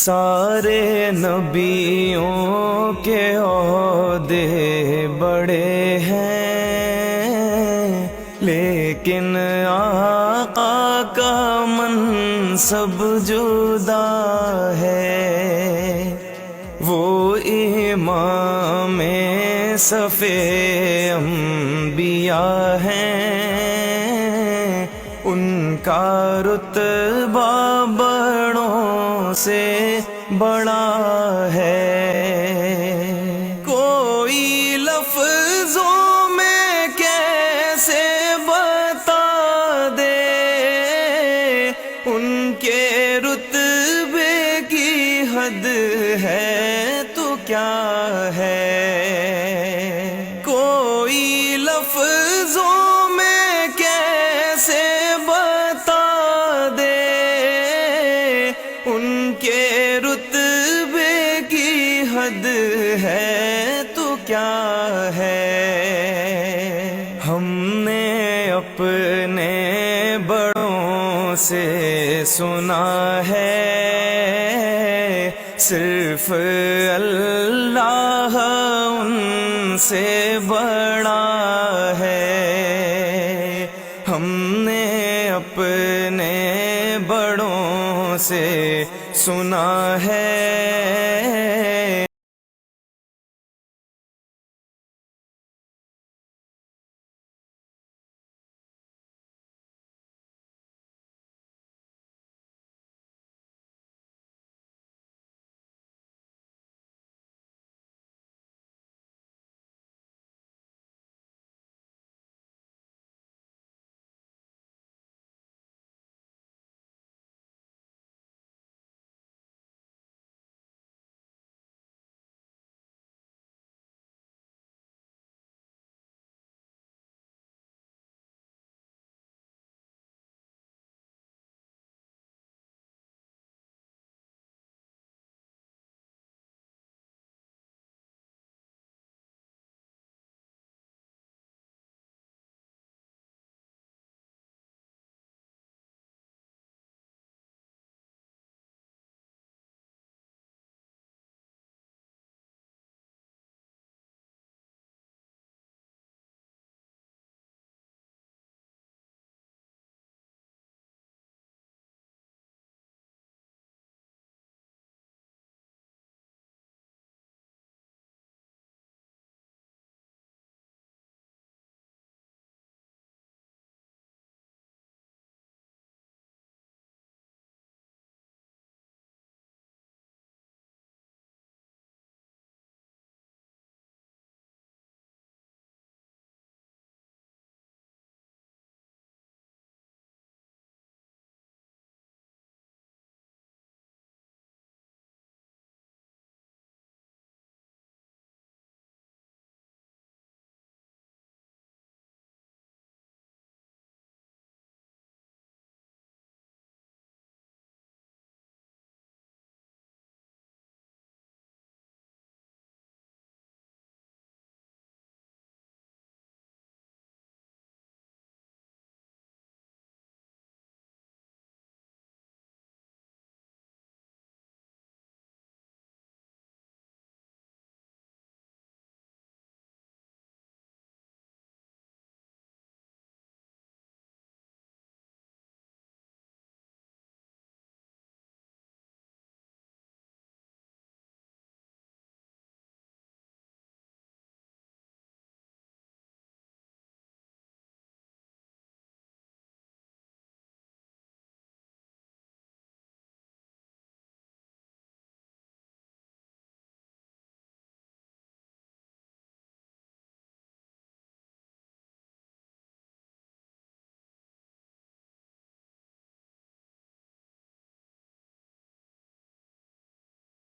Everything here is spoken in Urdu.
سارے نبیوں کے عہدے بڑے ہیں، لیکن آقا کا منصب جدا ہے۔ وہ امام صف انبیاء ہیں، ان کا رتبہ بڑوں سے بڑا ہے۔ کوئی لفظوں میں کیسے بتا دے ان کے رتبے کی حد ہے تو کیا ہے۔ کوئی لفظوں میں کیسے بتا دے ان کے رتبے کی حد ہے تو کیا ہے۔ ہم نے اپنے بڑوں سے سنا ہے، صرف اللہ ان سے بڑا ہے۔ ہم نے اپنے بڑوں سے سنا ہے،